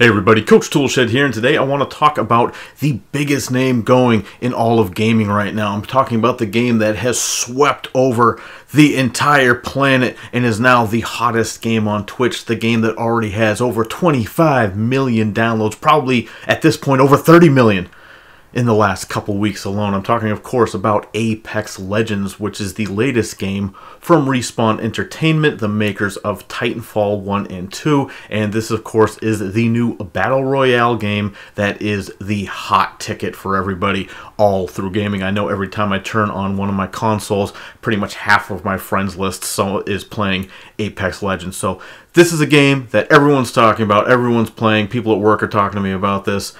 Hey everybody, Coach Toolshed here, and today I want to talk about the biggest name going in all of gaming right now. I'm talking about the game that has swept over the entire planet and is now the hottest game on Twitch, the game that already has over 25 million downloads, probably at this point over 30 million in the last couple weeks alone. I'm talking, of course, about Apex Legends, which is the latest game from Respawn Entertainment, the makers of Titanfall 1 and 2. And this, of course, is the new Battle Royale game that is the hot ticket for everybody all through gaming. I know every time I turn on one of my consoles, pretty much half of my friends list is playing Apex Legends. So this is a game that everyone's talking about, everyone's playing, people at work are talking to me about this.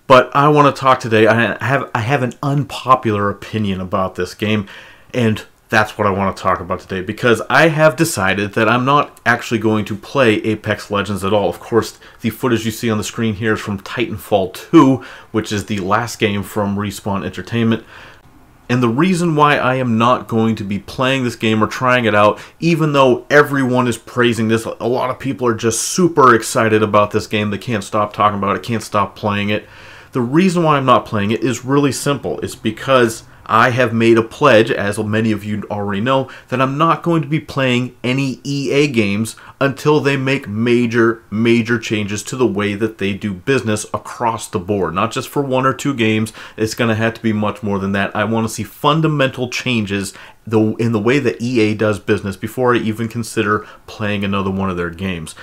But I want to talk today. I have an unpopular opinion about this game, and that's what I want to talk about today, because I have decided that I'm not actually going to play Apex Legends at all. Of course, the footage you see on the screen here is from Titanfall 2, which is the last game from Respawn Entertainment. And the reason why I am not going to be playing this game or trying it out, even though everyone is praising this, a lot of people are just super excited about this game. They can't stop talking about it, can't stop playing it. The reason why I'm not playing it is really simple. It's because I have made a pledge, as many of you already know, that I'm not going to be playing any EA games until they make major changes to the way that they do business across the board. Not just for one or two games. It's going to have to be much more than that. I want to see fundamental changes in the way that EA does business before I even consider playing another one of their games.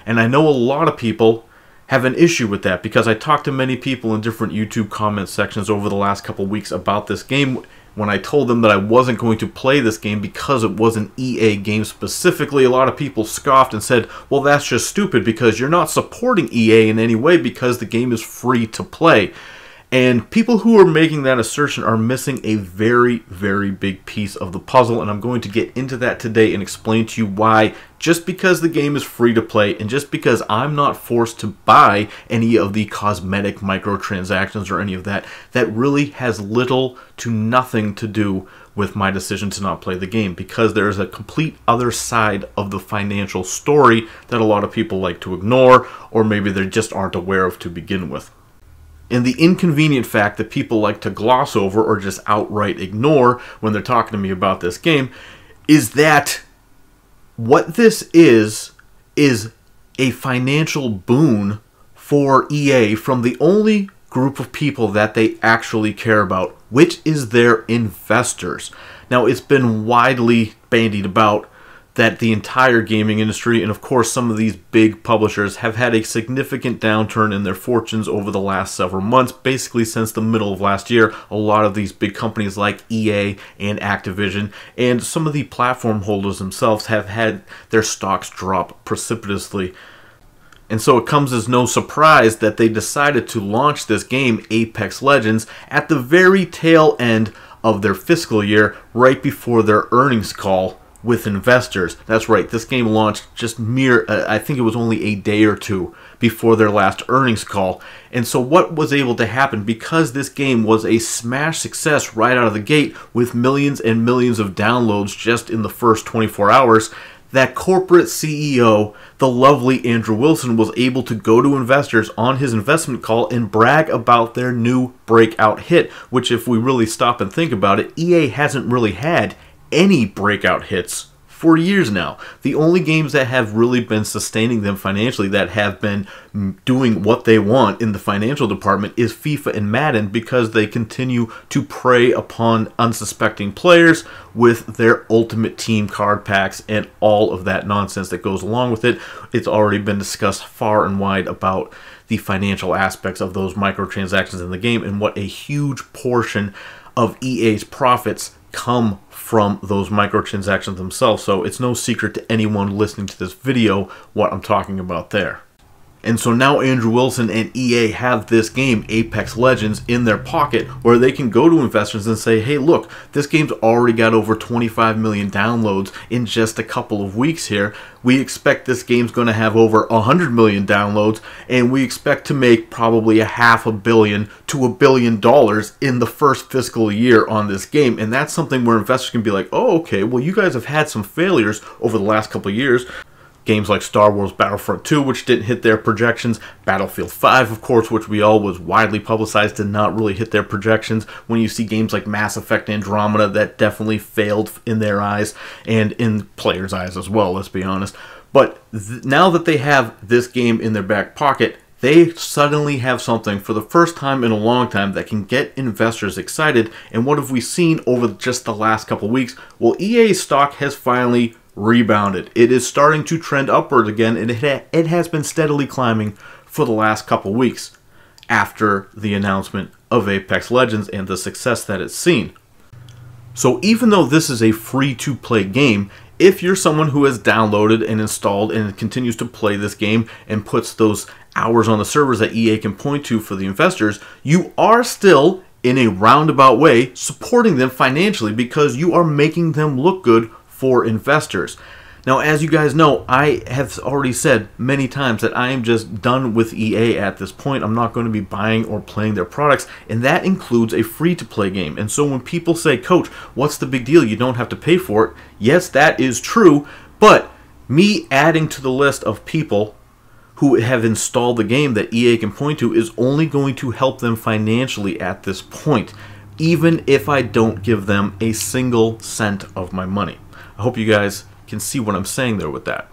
And I know a lot of people have an issue with that, because I talked to many people in different YouTube comment sections over the last couple weeks about this game. When I told them that I wasn't going to play this game because it was an EA game specifically, a lot of people scoffed and said, well, that's just stupid because you're not supporting EA in any way because the game is free to play. And people who are making that assertion are missing a very big piece of the puzzle, and I'm going to get into that today and explain to you why, just because the game is free to play and just because I'm not forced to buy any of the cosmetic microtransactions or any of that, that really has little to nothing to do with my decision to not play the game, because there's a complete other side of the financial story that a lot of people like to ignore, or maybe they just aren't aware of to begin with. And the inconvenient fact that people like to gloss over or just outright ignore when they're talking to me about this game is that what this is a financial boon for EA from the only group of people that they actually care about, which is their investors. Now, it's been widely bandied about that the entire gaming industry, and of course some of these big publishers, have had a significant downturn in their fortunes over the last several months, basically since the middle of last year. A lot of these big companies like EA and Activision, and some of the platform holders themselves, have had their stocks drop precipitously. And so it comes as no surprise that they decided to launch this game, Apex Legends, at the very tail end of their fiscal year, right before their earnings call with investors. That's right, this game launched just I think it was only a day or two before their last earnings call. And so what was able to happen, because this game was a smash success right out of the gate with millions and millions of downloads just in the first 24 hours, that corporate CEO, the lovely Andrew Wilson, was able to go to investors on his investment call and brag about their new breakout hit, which, if we really stop and think about it, EA hasn't really had any breakout hits for years now. The only games that have really been sustaining them financially, that have been doing what they want in the financial department, is FIFA and Madden, because they continue to prey upon unsuspecting players with their Ultimate Team card packs and all of that nonsense that goes along with it. It's already been discussed far and wide about the financial aspects of those microtransactions in the game, and what a huge portion of EA's profits come from those microtransactions themselves. So it's no secret to anyone listening to this video what I'm talking about there. And so now Andrew Wilson and EA have this game, Apex Legends, in their pocket, where they can go to investors and say, hey, look, this game's already got over 25 million downloads in just a couple of weeks here. We expect this game's going to have over 100 million downloads, and we expect to make probably $500 million to $1 billion in the first fiscal year on this game. And that's something where investors can be like, oh, okay, well, you guys have had some failures over the last couple of years. Games like Star Wars Battlefront 2, which didn't hit their projections. Battlefield 5, of course, which we all was widely publicized, did not really hit their projections. When you see games like Mass Effect Andromeda, that definitely failed in their eyes, and in players' eyes as well, let's be honest. But now that they have this game in their back pocket, they suddenly have something for the first time in a long time that can get investors excited. And what have we seen over just the last couple weeks? Well, EA's stock has finally rebounded. It is starting to trend upward again, and it has been steadily climbing for the last couple weeks after the announcement of Apex Legends and the success that it's seen. So even though this is a free-to-play game, if you're someone who has downloaded and installed and continues to play this game and puts those hours on the servers that EA can point to for the investors, you are still, in a roundabout way, supporting them financially because you are making them look good for investors. Now, as you guys know, I have already said many times that I am just done with EA at this point. I'm not going to be buying or playing their products, and that includes a free-to-play game. And so when people say, Coach, what's the big deal? You don't have to pay for it. Yes, that is true, but me adding to the list of people who have installed the game that EA can point to is only going to help them financially at this point, even if I don't give them a single cent of my money. I hope you guys can see what I'm saying there with that.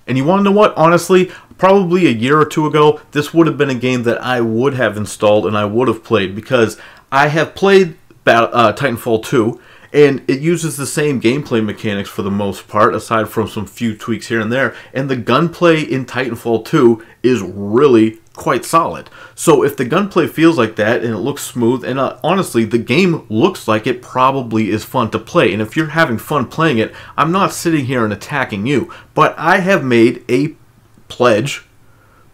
And you want to know what? Honestly, probably a year or two ago, this would have been a game that I would have installed and I would have played, because I have played Titanfall 2, and it uses the same gameplay mechanics for the most part, aside from some few tweaks here and there, and the gunplay in Titanfall 2 is really quite solid. So if the gunplay feels like that and it looks smooth, and honestly the game looks like it probably is fun to play, and if you're having fun playing it, I'm not sitting here and attacking you, but I have made a pledge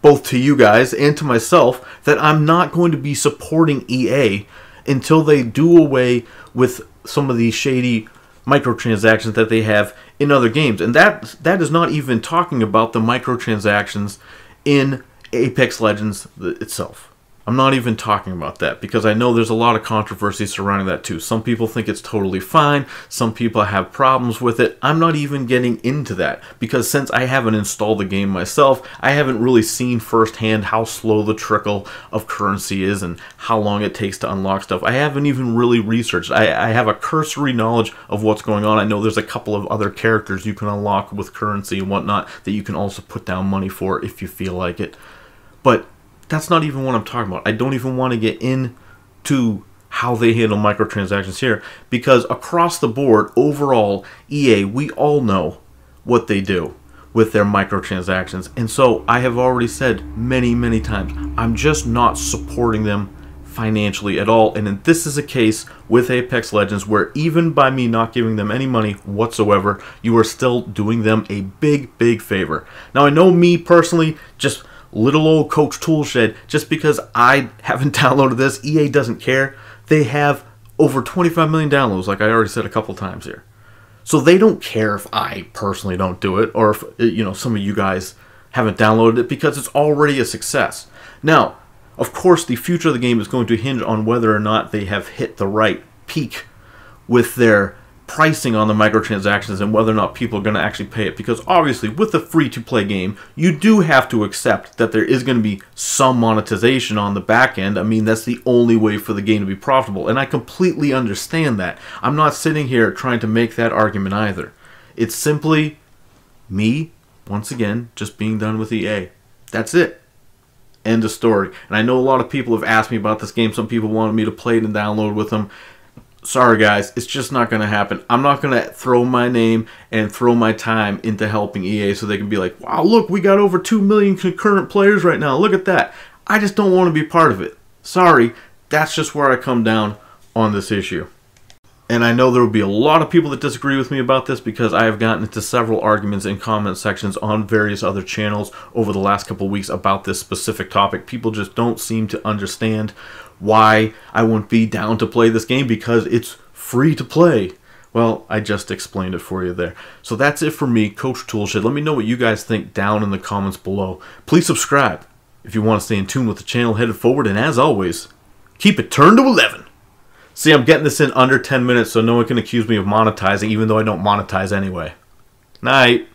both to you guys and to myself that I'm not going to be supporting EA until they do away with some of these shady microtransactions that they have in other games. And that is not even talking about the microtransactions in Apex Legends itself. I'm not even talking about that, because I know there's a lot of controversy surrounding that too. Some people think it's totally fine. Some people have problems with it. I'm not even getting into that, because since I haven't installed the game myself, I haven't really seen firsthand how slow the trickle of currency is and how long it takes to unlock stuff. I haven't even really researched. I have a cursory knowledge of what's going on. I know there's a couple of other characters you can unlock with currency and whatnot that you can also put down money for if you feel like it. But that's not even what I'm talking about. I don't even want to get into how they handle microtransactions here, because across the board, overall, EA, we all know what they do with their microtransactions. And so I have already said many, many times, I'm just not supporting them financially at all. And this is a case with Apex Legends where even by me not giving them any money whatsoever, you are still doing them a big, big favor. Now, I know me personally, just little old Coach Toolshed, just because I haven't downloaded this, EA doesn't care. They have over 25 million downloads, like I already said a couple times here. So they don't care if I personally don't do it, or if some of you guys haven't downloaded it, because it's already a success. Now, of course, the future of the game is going to hinge on whether or not they have hit the right peak with their pricing on the microtransactions and whether or not people are going to actually pay it, because obviously with a free-to-play game you do have to accept that there is going to be some monetization on the back end. I mean, that's the only way for the game to be profitable, and I completely understand that. I'm not sitting here trying to make that argument either. It's simply me, once again, just being done with EA. That's it. End of story. And I know a lot of people have asked me about this game. Some people wanted me to play it and download with them. Sorry guys, it's just not going to happen. I'm not going to throw my name and throw my time into helping EA so they can be like, wow, look, we got over 2 million concurrent players right now. Look at that. I just don't want to be part of it. Sorry, that's just where I come down on this issue. And I know there will be a lot of people that disagree with me about this, because I have gotten into several arguments in comment sections on various other channels over the last couple of weeks about this specific topic. People just don't seem to understand why I wouldn't be down to play this game, because it's free to play. Well, I just explained it for you there. So that's it for me, Coach Toolshed. Let me know what you guys think down in the comments below. Please subscribe if you want to stay in tune with the channel headed forward, and as always, keep it turned to 11. See, I'm getting this in under 10 minutes, so no one can accuse me of monetizing, even though I don't monetize anyway. Night.